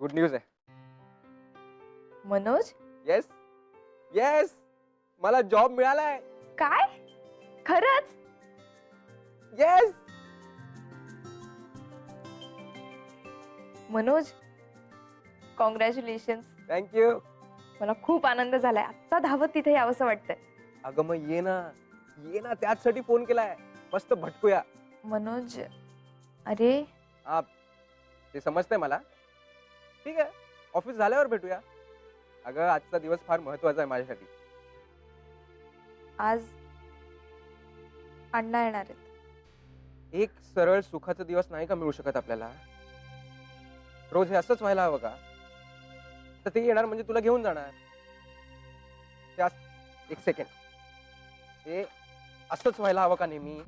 Good news आहे. Manoj, yes yes, मला job मिळालाय. काय? खरंच? येस. मनोज, कॉंग्रॅच्युलेशन. थँक्यू. मला खूप आनंद झालाय. आत्ता धावत तिथे यावंसं वाटतंय. अगं मग ये ना, ये ना, त्याचसाठी फोन केलाय. मस्त भटकूया. मनोज, अरे हा, ते समजतंय मला. ठीक आहे, ऑफिस झाल्यावर भेटूया. अगं आजचा दिवस फार महत्वाचा आहे माझ्यासाठी. आज अण्णा येणार आहेत. एक सरळ सुखाचा दिवस नाही का मिळू शकत आपल्याला? रोज हे असंच व्हायला हवं का? तर ते येणार म्हणजे तुला घेऊन जाणार. त्या एक सेकंड, हे असंच व्हायला हवं का नेहमी?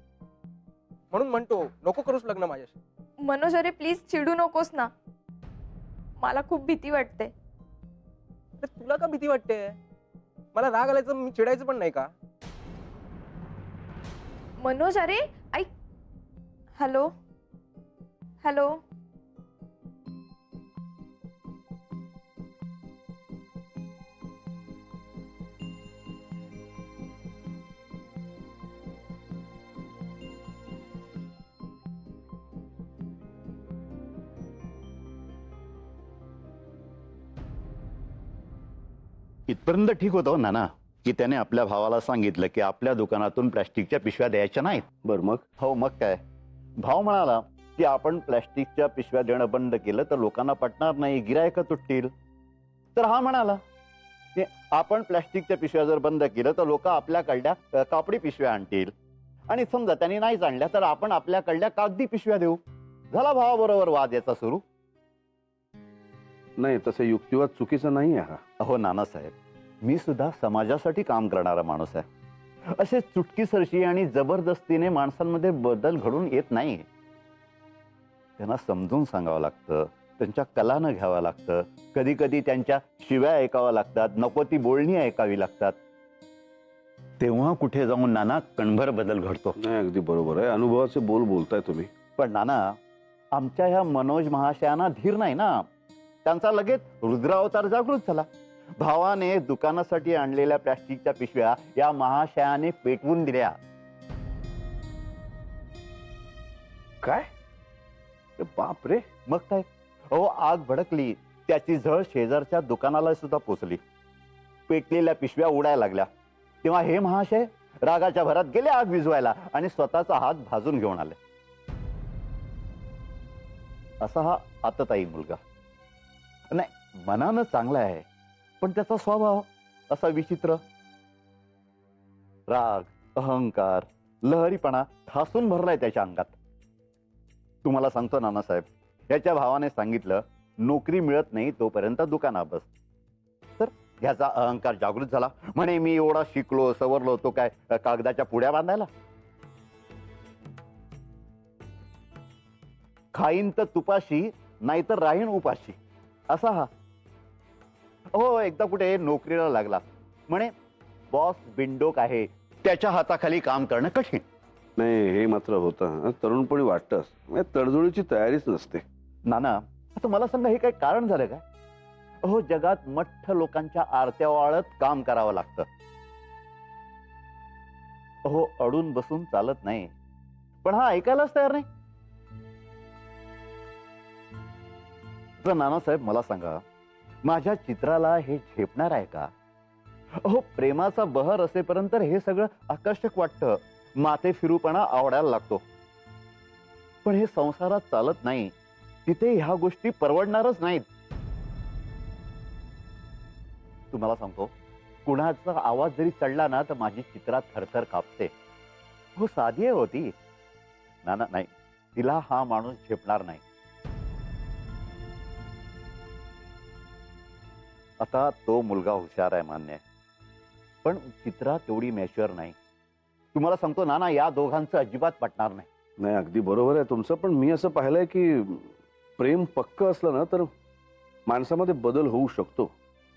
म्हणून म्हणतो नको करूस लग्न माझ्याशी. मनोज, अरे प्लीज चिडू नकोस ना. मला खूप भीती वाटते. अरे तुला का भीती वाटते? मला राग आल्याचं मी चिडायचं पण नाही का? मनोज, अरे ऐक. Hello hello. इथपर्यंत ठीक होतं नाना, की त्याने आपल्या भावाला सांगितलं की आपल्या दुकानातून प्लॅस्टिकच्या पिशव्या द्यायच्या नाहीत. बर मग हो मग काय, भाव म्हणाला की आपण प्लॅस्टिकच्या पिशव्या देणं बंद केलं तर लोकांना पटणार नाही, गिरायकं तुटतील. तर हा म्हणाला की आपण प्लॅस्टिकच्या पिशव्या जर बंद केलं तर लोक आपल्याकडल्या कापडी पिशव्या आणतील, आणि समजा त्यांनी नाहीच आणल्या तर आपण आपल्याकडल्या कागदी पिशव्या देऊ. झाला भावाबरोबर वाद याचा सुरू. नाही, तसं युक्तिवाद चुकीचा नाही आहे हा. हो नानासाहेब, मी सुद्धा समाजासाठी काम करणारा माणूस आहे. असे चुटकीसरशी आणि जबरदस्तीने माणसांमध्ये बदल घडून येत नाही. त्यांना समजून सांगावं लागतं, त्यांच्या कलानं घ्यावं लागतं, कधी कधी त्यांच्या शिव्या ऐकाव्या लागतात, नको ती बोलणी ऐकावी लागतात. तेव्हा कुठे जाऊन नाना कणभर बदल घडतो. नाही, अगदी बरोबर आहे. अनुभवाचे बोल बोलताय तुम्ही. पण नाना, आमच्या ह्या मनोज महाशयांना धीर नाही ना. त्यांचा लगेच रुद्रावतार जागृत झाला. भावाने दुकानासाठी आणलेल्या प्लॅस्टिकच्या पिशव्या या महाशयाने पेटवून दिल्या. काय? बाप रे. मग काय, अहो आग भडकली. त्याची झळ शेजारच्या दुकानाला सुद्धा पोचली. पेटलेल्या पिशव्या उडायला लागल्या. तेव्हा हे महाशय रागाच्या भरात गेले आग विझवायला आणि स्वतःचा हात भाजून घेऊन आले. असा हा आतताई मुलगा. नाही, मनानं चांगला आहे, पण त्याचा स्वभाव असा विचित्र. राग, अहंकार, लहरीपणा ठासून भरलाय त्याच्या अंगात. तुम्हाला सांगतो नानासाहेब, याच्या भावाने सांगितलं नोकरी मिळत नाही तोपर्यंत दुकानात बस. तर ह्याचा अहंकार जागृत झाला. म्हणे मी एवढा शिकलो सवरलो, तो काय कागदाच्या पुड्या बांधायला? खाईन तर तुपाशी, नाहीतर राहीन उपाशी, असा हा. हो, एकदा कुठे नोकरीला लागला. म्हणे बॉस बिंडोक आहे, त्याच्या हाताखाली काम करणं कठीण. नाही, हे मात्र होतं. तरुणपणी वाटतंच, म्हणजे तडजोडीची तयारीच नसते. नाना, आता मला सांगा, हे काय कारण झालं काय? हो, जगात मठ्ठ लोकांच्या आरत्या वाळत काम करावं लागतं. हो, अडून बसून चालत नाही. पण हा ऐकायलाच तयार नाही. तर नानासाहेब मला सांगा, माझ्या चित्राला हे झेपणार आहे का? हो, प्रेमाचा बहर असेपर्यंत हे सगळं आकर्षक वाटतं, माथे फिरूपणा आवडायला लागतो. पण हे संसारात चालत नाही, तिथे ह्या गोष्टी परवडणारच नाहीत. तुम्हाला सांगतो, कुणाचा आवाज जरी चढला ना तर माझी चित्रा थरथर कापते. हो, साधी आहे होती. नाना नाही, तिला हा माणूस झेपणार नाही. आता तो मुलगा हुशार आहे, मान्य आहे, पण चित्रा तेवढी मॅच्युअर नाही. तुम्हाला सांगतो नाना, या दोघांचं अजिबात पटणार नाही. नाही, अगदी बरोबर आहे तुमचं. पण मी असं पाहिलंय की प्रेम पक्क असलं ना तर माणसामध्ये बदल होऊ शकतो.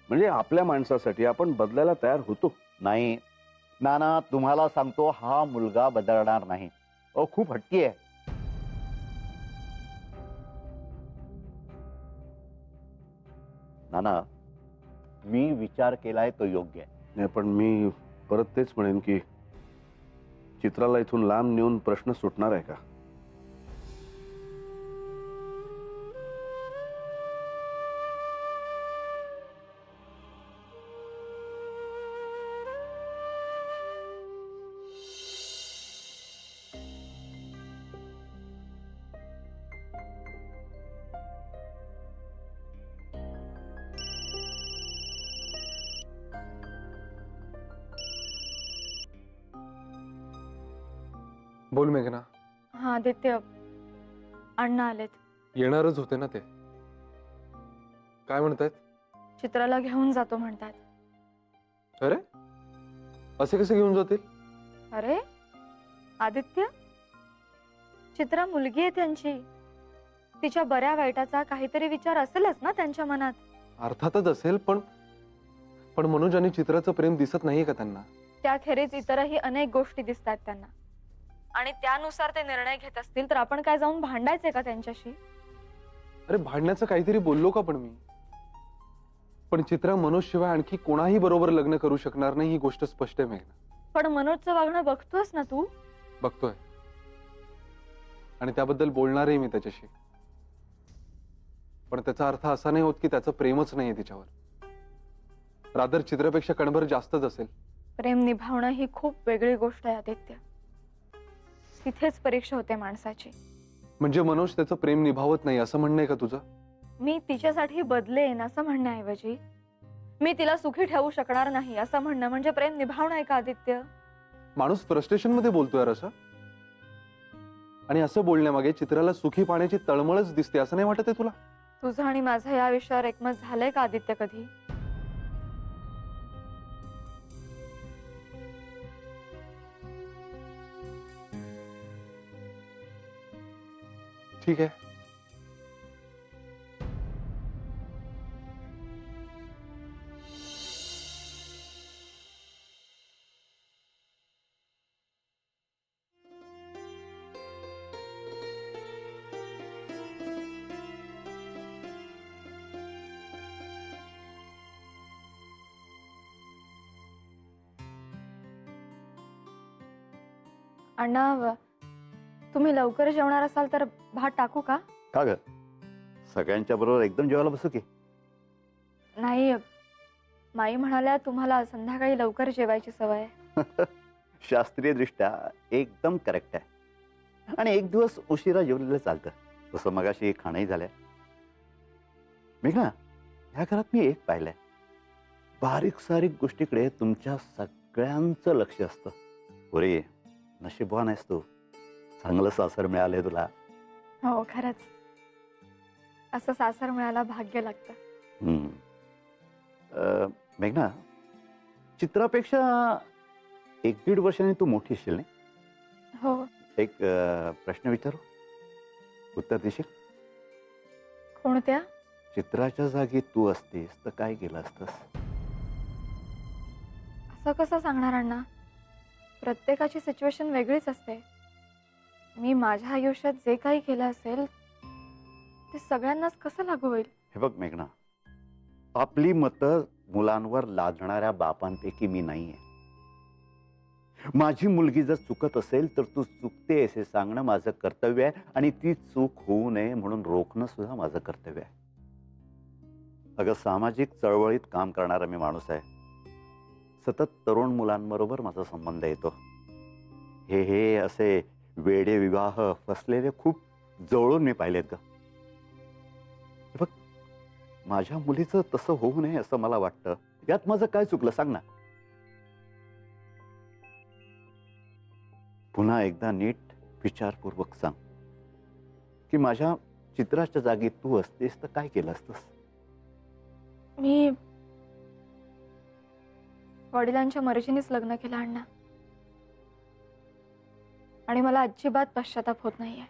म्हणजे आपल्या माणसासाठी आपण बदलायला तयार होतो. नाही नाना, तुम्हाला सांगतो, हा मुलगा बदलणार नाही. अहो, खूप हट्टी आहे. नाना, मी विचार केलाय तो योग्य आहे. नाही, पण मी परत तेच म्हणेन की चित्राला इथून लांब नेऊन प्रश्न सुटणार आहे का? बोल मेघना. हा आदित्य, अण्णा आलेत. येणारच होते ना ते. काय म्हणतायत? चित्राला घेऊन जातो म्हणतात. अरे, असे कसे घेऊन जातील? अरे आदित्य, चित्रा मुलगी आहे त्यांची. तिच्या बऱ्या वाईटाचा काहीतरी विचार असेलच ना त्यांच्या मनात. अर्थातच असेल, पण मनोज आणि चित्राचं प्रेम दिसत नाहीये का त्यांना? त्याखेरीज इतरही अनेक गोष्टी दिसतात त्यांना, आणि त्यानुसार ते निर्णय घेत असतील तर आपण काय जाऊन भांडायचे का त्यांच्याशी? अरे, भांडण्याचं काहीतरी बोललो का पण मी? पण चित्रा मनोज शिवाय आणखी कोणाही बरोबर लग्न करू शकणार नाही, ही गोष्ट स्पष्ट आहे मेघना. पण मनोजचं वागणं बघतोस ना तू. बघतोय, आणि त्याबद्दल बोलणारही मी त्याच्याशी. पण त्याचा अर्थ असा नाही होत की त्याचं प्रेमच नाहीये तिच्यावर. रादर चित्रापेक्षा कणभर जास्तच असेल. प्रेम निभावणं ही खूप वेगळी गोष्ट आहे आदित्य. तिथेच परीक्षा होते माणसाची. म्हणजे मनोज त्याचं प्रेम निभावत नाही असं म्हणणं आहे का तुझं? मी तिच्यासाठी बदलेन असं म्हणण्याऐवजी मी तिला सुखी ठेवू शकणार नाही असं म्हणणं म्हणजे प्रेम निभावणं आहे का आदित्य? माणूस फ्रस्ट्रेशन मध्ये बोलतोय असं, आणि असं बोलण्यामागे चित्राला सुखी पाण्याची तळमळच दिसते असं नाही वाटत आहे तुला? तुझं आणि माझं या विषयावर एकमत झालंय का आदित्य कधी? ठीक आहे. अण्णा, तुम्ही लवकर जेवणार असाल तर भात टाकू का? का ग, सगळ्यांच्या बरोबर एकदम जेवायला बसू की? नाही, माई म्हणाल्या तुम्हाला संध्याकाळी लवकर जेवायची सवय आहे. शास्त्रीय दृष्ट्या एकदम करेक्ट आहे, आणि एक दिवस उशिरा जेवलेलं चालतं. तसं मगाशी खाणंही झालंय. मेघना, ह्या घरात मी एक पाहिलंय, बारीक सारीक गोष्टीकडे तुमच्या सगळ्यांचं लक्ष असतं. अरे, नशीबवान आहेस तू, चांगलं सासर मिळालंय तुला. हो, खरंच असं सासर मिळायला भाग्य लागतं. मेघना, चित्रापेक्षा 1-1.5 वर्षांनी तू मोठी असशील नाही? हो. एक प्रश्न विचारू, उत्तर देशील? कोणत्या? चित्राच्या जागी तू असतीस तर काय केलं असतंस? असं कसं सांगणार अण्णा? प्रत्येकाची सिच्युएशन वेगळीच असते. मी माझ्या आयुष्यात जे काही केलं असेल ते सगळ्यांनाच कसं लागू होईल? हे बघ मेघना, आपली मतं मुलांवर लादणाऱ्या बापांपैकी मी नाहीये. माझी मुलगी जर चुकत असेल तर तू चुकते असे सांगणं माझं कर्तव्य आहे, आणि ती चूक होऊ नये म्हणून रोखणं सुद्धा माझं कर्तव्य आहे. अगं, सामाजिक चळवळीत काम करणारा मी माणूस आहे. सतत तरुण मुलांबरोबर माझा संबंध येतो. हे असे वेडे विवाह फसलेले खूप जवळून मी पाहिलेत ग. बघ, माझ्या मुलीचं तसं होऊ नये असं मला वाटतं. यात माझं काय चुकलं सांग ना? पुन्हा एकदा नीट विचारपूर्वक सांग की माझ्या चित्राच्या जागी तू असतेस तर काय केलं असतंस? मी वडिलांच्या मर्जीनेच लग्न केलं अण्णा, आणि मला अजिबात पश्चाताप होत नाहीये.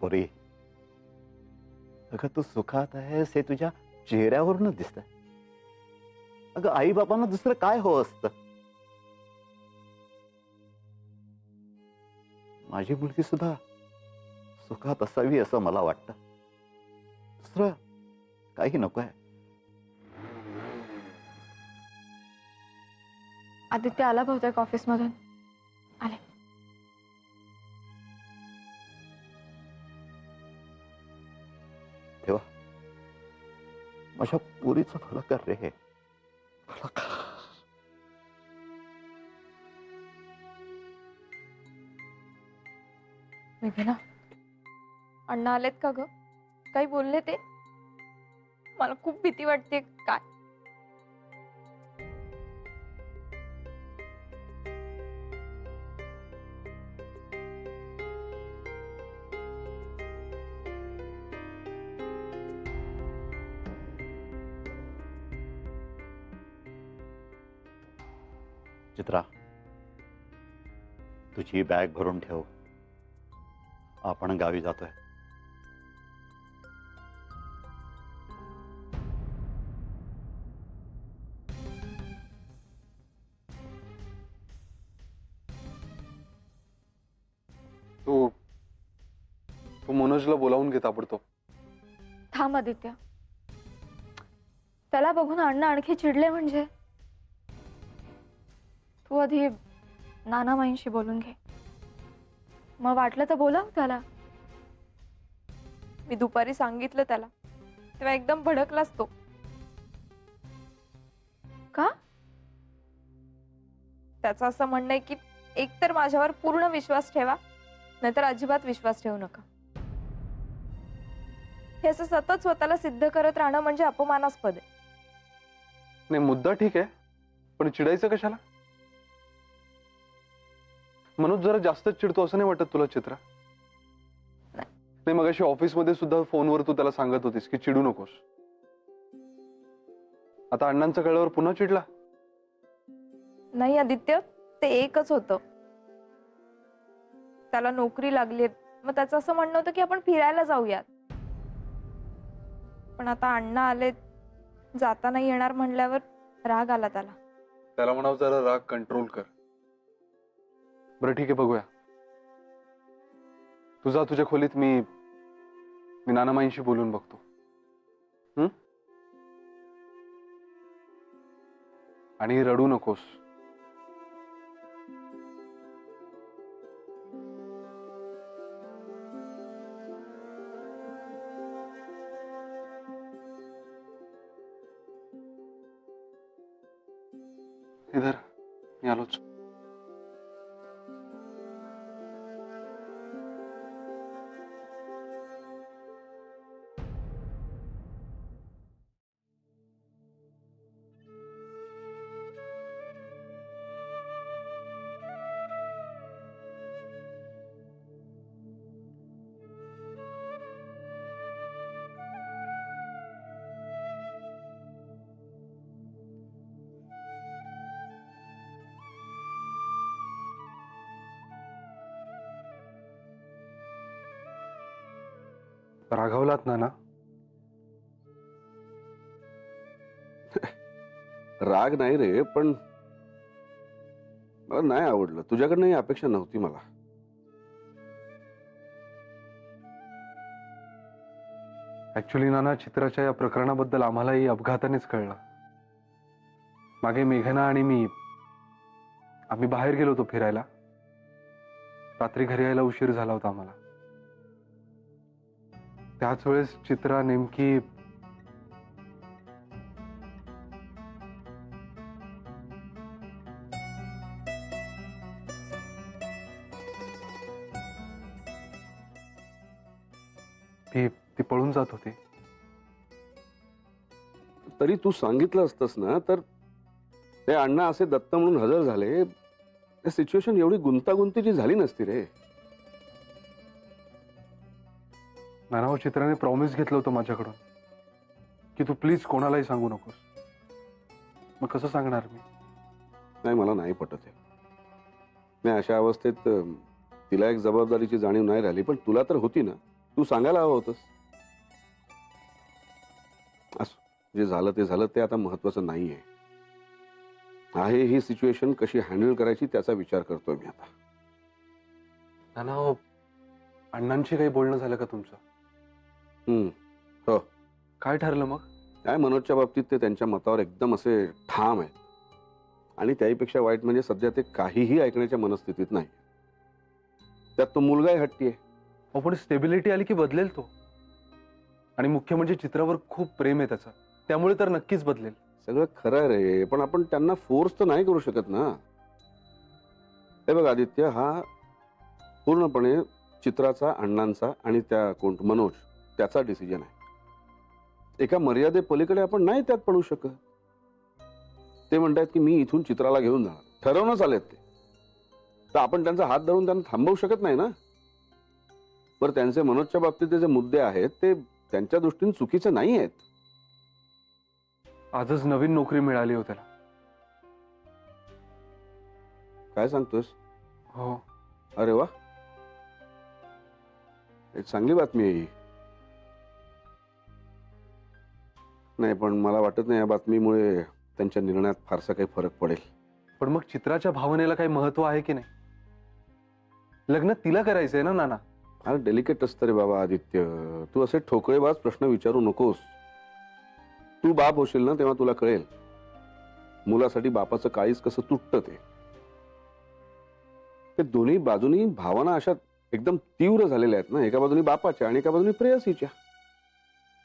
पोरी, अगं तू सुखात आहेस हे तुझ्या चेहऱ्यावरूनच दिसतंय. अगं, आई बाबांना दुसरं काय हवं असतं? माझी मुलगी सुद्धा सुखात असावी असं मला वाटतं. दुसरं काही नको आहे. आदित्य आला बहुतेक ऑफिसमधून. आले. तेव्हा माझ्या पुरीचं भलं कर रे. भलं कर. मेघना, अण्णा आलेत का ग? काही बोलले ते? मला खूप भीती वाटते. काय? चित्रा, तुझी बॅग भरून ठेव. आपण गावी जातोय. तू तू मनोजला बोलावून घे ताबडतोब. थांब आदित्य. त्याला बघून अण्णा आणखी चिडले म्हणजे. तू आधी नानामाईंशी बोलून घे. मग वाटलं तर बोलाव त्याला. मी दुपारी सांगितलं त्याला तेव्हा एकदम भडकलाच तो. का? त्याचं असं म्हणणं आहे की एकतर माझ्यावर पूर्ण विश्वास ठेवा, नाहीतर अजिबात विश्वास ठेवू नका. हे असं सतत स्वतःला सिद्ध करत राहणं म्हणजे अपमानास्पद आहे. नाही, मुद्दा ठीक आहे, पण चिडायचं कशाला? मनोज जरा जास्तच चिडतो असं नाही वाटत तुला चित्रा? नाही, मगाशी ऑफिसमध्ये सुद्धा फोनवर तू त्याला सांगत होतीस की चिडू नकोस. आता अण्णांचं कळल्यावर पुन्हा चिडला? नाही आदित्य, ते एकच होतं. त्याला नोकरी लागली, मग त्याचं असं म्हणणं होतं की आपण फिरायला जाऊयात. पण आता अण्णा आले, जाता नाही येणार म्हणल्यावर राग आला त्याला. त्याला म्हणाव जरा राग कंट्रोल कर. बरं ठीक आहे, बघूया. तुझा तुझ्या खोलीत मी नानामाईंशी बोलून बघतो. आणि रडू नकोस. इधर मी आलोच. रागावलात ना? राग नाही रे, पण मला नाही आवडलं. तुझ्याकडनं ही अपेक्षा नव्हती मला. ऍक्च्युली नाना, चित्राच्या या प्रकरणाबद्दल आम्हालाही अपघातानेच कळलं. मागे मेघना आणि मी आम्ही बाहेर गेलो होतो फिरायला. रात्री घरी यायला उशीर झाला होता आम्हाला. त्याच वेळेस चित्रा नेमकी ती पळून जात होती. तरी तू सांगितलं असतंस ना, तर ते अण्णा असे दत्त म्हणून हजर झाले, सिच्युएशन एवढी गुंतागुंतीची झाली नसती रे. नाना, चित्राने प्रॉमिस घेतलं होतं माझ्याकडून की तू प्लीज कोणालाही सांगू नकोस. मग कसं सांगणार मी? नाही, मला नाही पटत आहे. नाही, अशा अवस्थेत तिला एक जबाबदारीची जाणीव नाही राहिली, पण तुला तर होती ना. तू सांगायला हवं होतंस. असं जे झालं ते झालं, ते आता महत्वाचं नाहीये. आहे ही सिच्युएशन कशी हँडल करायची त्याचा विचार करतोय मी आता. नाना, अण्णांशी काही बोलणं झालं का तुमचं? हो. काय ठरलं मग? काय मनोजच्या बाबतीत ते त्यांच्या मतावर एकदम असे ठाम आहेत. आणि त्याहीपेक्षा वाईट म्हणजे सध्या ते काहीही ऐकण्याच्या मनस्थितीत नाही. त्यात तो मुलगाही हट्टी आहे. अहो, पण स्टेबिलिटी आली की बदलेल तो. आणि मुख्य म्हणजे चित्रावर खूप प्रेम आहे त्याचं, त्यामुळे तर नक्कीच बदलेल. सगळं खरं आहे रे, पण आपण त्यांना फोर्स तर नाही करू शकत ना. हे बघ आदित्य, हा पूर्णपणे चित्राचा, अण्णांचा आणि त्या कोण मनोज त्याचा डिसिजन आहे. एका मर्यादे पलीकडे आपण नाही त्यात पडू शकत. ते म्हणतात की मी इथून चित्राला घेऊन जाणार, ठरवूनच आलेत ते. तर आपण त्यांचा हात धरून त्यांना थांबवू शकत नाही ना. बरं, त्यांचे मनोजच्या बाबतीत जे मुद्दे आहेत ते त्यांच्या दृष्टीने चुकीचे नाही आहेत. आजच नवीन नोकरी मिळाली हो त्याला. काय सांगतोस? हो. अरे वा, एक चांगली बातमी आहे ही. नाही, पण मला वाटत नाही या बातमीमुळे त्यांच्या निर्णयात फारसा काही फरक पडेल. पण मग चित्राच्या भावनेला काही महत्व आहे की नाही? लग्न तिला करायचंय ना नाना. फार डेलिकेट असतं रे बाबा आदित्य. तू असे ठोकळेबाज प्रश्न विचारू नकोस. तू बाप होशील ना तेव्हा तुला कळेल मुलासाठी बापाचं काळीज कसं तुटतं ते. ते दोन्ही बाजूनी भावना अशा एकदम तीव्र झालेल्या आहेत ना, एका बाजूनी बापाच्या आणि एका बाजूनी प्रेयसीच्या.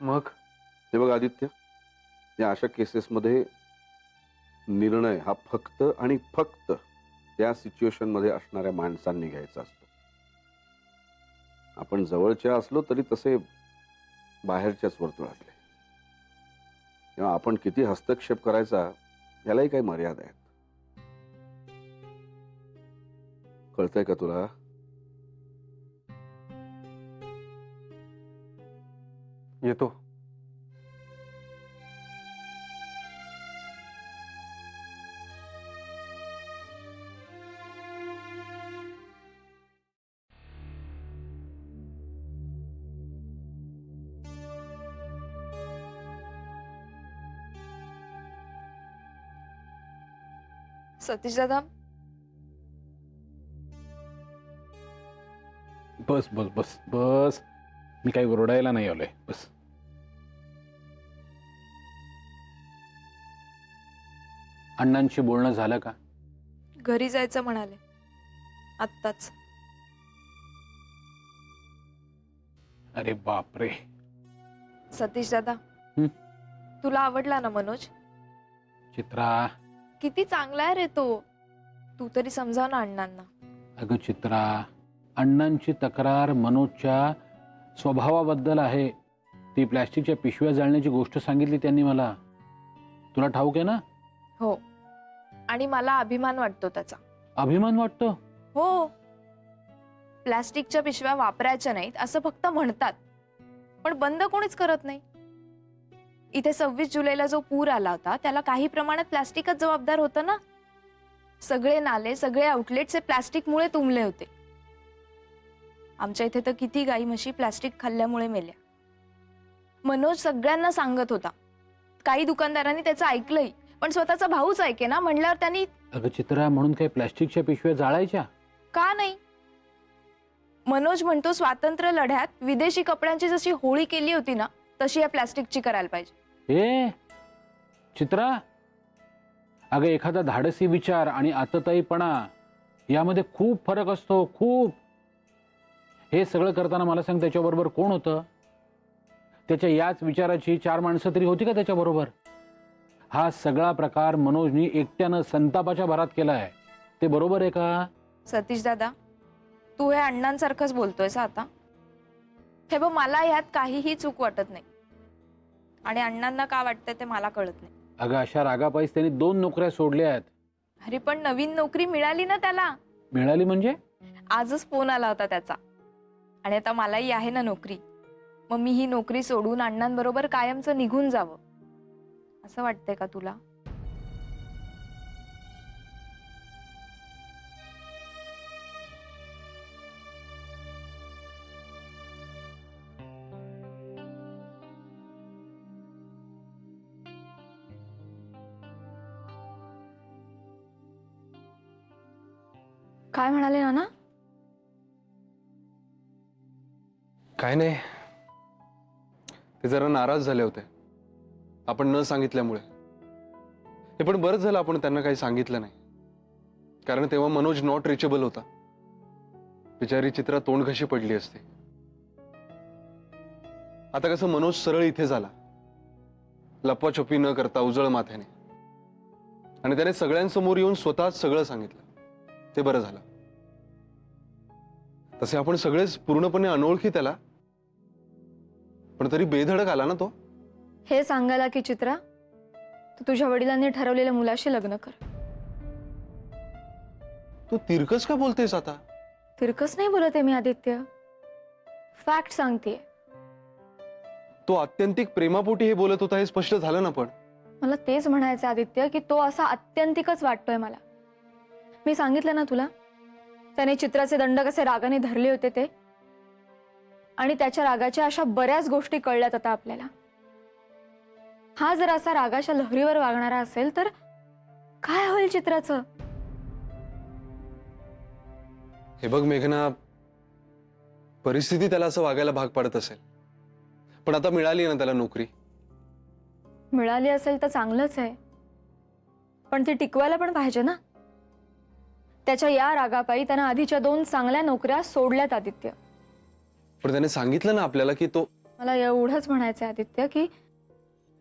मग हे बघ आदित्य, या अशा केसेसमध्ये निर्णय हा फक्त आणि फक्त त्या सिच्युएशन मध्ये असणाऱ्या माणसांनी घ्यायचा असतो. आपण जवळच्या असलो तरी तसे बाहेरच्याच वर्तुळातले. तेव्हा आपण किती हस्तक्षेप करायचा यालाही काही मर्यादा आहेत. कळतंय का तुला? येतो. सतीश दादा, बस बस बस बस, मी काही ओरडायला नाही आलोय. बस. अण्णांशी बोलणं झालं का? घरी जायचं म्हणाले आत्ताच. अरे बापरे. सतीश दादा, हं? तुला आवडला ना मनोज? चित्रा, किती चांगला आहे रे तो. तू तरी समजाव ना अण्णांना. अगं चित्रा, अण्णांची तक्रार मनोजच्या स्वभावाबद्दल आहे. ती प्लॅस्टिकच्या पिशव्या जाळण्याची गोष्ट सांगितली त्यांनी मला. तुला ठाऊक आहे ना? हो, आणि मला अभिमान वाटतो त्याचा. अभिमान वाटतो? हो, प्लास्टिकच्या पिशव्या वापरायच्या नाहीत असं फक्त म्हणतात, पण बंद कोणीच करत नाही. इथे 26 जुलैला जो पूर आला होता त्याला काही प्रमाणात प्लास्टिकच जबाबदार होतं ना. सगळे नाले, सगळे आउटलेट्स हे प्लास्टिकमुळे तुंबले होते. आमच्या इथे तर किती गाई म्हशी प्लास्टिक खाल्ल्यामुळे मेल्या. मनोज सगळ्यांना सांगत होता. काही दुकानदारांनी त्याचं ऐकलंही, पण स्वतःचा भाऊच ऐके ना म्हणल्यावर त्यांनी. अगं चित्रा, म्हणून काही प्लॅस्टिकच्या पिशव्या जाळायच्या का नाही? मनोज म्हणतो स्वातंत्र्य लढ्यात विदेशी कपड्यांची जशी होळी केली होती ना, तशी या प्लास्टिकची करायला पाहिजे. ए चित्रा, अगं एखादा धाडसी विचार आणि आतताईपणा यामध्ये खूप फरक असतो, खूप. हे सगळं करताना मला सांग, त्याच्याबरोबर कोण होतं? त्याच्या याच विचाराची 4 माणसं तरी होती का त्याच्याबरोबर? हा सगळा प्रकार मनोजनी एकट्यानं संतापाच्या भरात केलाय. ते बरोबर आहे का? सतीश दादा, तू हे अण्णांसारखंच बोलतोयस आता. हे बघ, मला ह्यात काहीही चूक वाटत नाही, आणि अण्णांना का वाटतंय ते मला कळत नाही. अगं अशा रागापायीच त्यांनी 2 नोकऱ्या सोडल्या आहेत. अरे पण नवीन नोकरी मिळाली ना त्याला. मिळाली म्हणजे? आजच फोन आला होता त्याचा. आणि आता मलाही आहे ना नोकरी. मग मी ही नोकरी सोडून अण्णांबरोबर कायमचं निघून जावं असं वाटतंय का तुला? काय म्हणाले नाना? काय नाही, ते जरा नाराज झाले होते आपण न सांगितल्यामुळे. हे पण बरंच झालं आपण त्यांना काही सांगितलं नाही, कारण तेव्हा मनोज नॉट रिचेबल होता. बिचारी चित्रा तोंड कशी पडली असते. आता कसं मनोज सरळ इथे झाला, लपवाछपी न करता उजळ माथ्याने, आणि त्याने सगळ्यांसमोर येऊन स्वतःच सगळं सांगितलं. ते बरं झालं. तसे आपण सगळेच पूर्णपणे अनोळखी त्याला, पण तरी बेधडक आला ना तो. हे सांगायला की चित्रा, तू तुझ्या वडिलांनी ठरवलेल्या मुलाशी लग्न कर. तू तिरकस का बोलतेस आता? तिरकस नाही बोलत आहे मी आदित्य, फॅक्ट सांगतेय. तो आत्यंतिक प्रेमापोटी हे बोलत होता हे स्पष्ट झालं ना. पण मला तेच म्हणायचं आदित्य की तो असा आत्यंतिकच वाटतोय मला. मी सांगितलं ना तुला, त्याने चित्राचे दंड कसे रागाने धरले होते ते, आणि त्याच्या रागाच्या अशा बऱ्याच गोष्टी कळल्यात आता आपल्याला. हा जर असा रागाच्या लहरीवर वागणारा असेल तर काय होईल चित्राचं? हे बघ मेघना, परिस्थिती त्याला असं वागायला भाग पाडत असेल, पण आता मिळाली ना त्याला नोकरी. मिळाली असेल तर चांगलंच आहे, पण ती टिकवायला पण पाहिजे ना. त्याच्या या रागापायी त्यानं आधीच्या 2 चांगल्या नोकऱ्या सोडल्यात आदित्य. पण त्याने सांगितलं ना आपल्याला की तो. मला एवढंच म्हणायचंय आदित्य की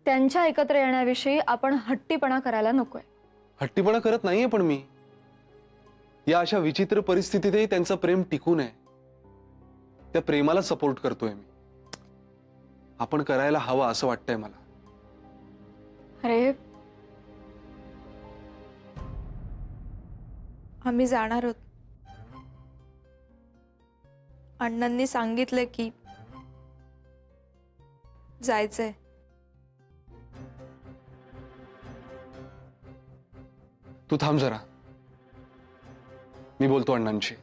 त्यांच्या एकत्र येण्याविषयी आपण हट्टीपणा करायला नकोय. हट्टीपणा करत नाहीये, पण मी या अशा विचित्र परिस्थितीतही त्यांचं प्रेम टिकून आहे. त्या प्रेमाला सपोर्ट करतोय मी. आपण करायला हवा असं वाटतंय मला. अरे आम्ही जाणार आहोत. अण्णांनी सांगितलं की जायचंय. तू थांब जरा, मी बोलतो अण्णांशी.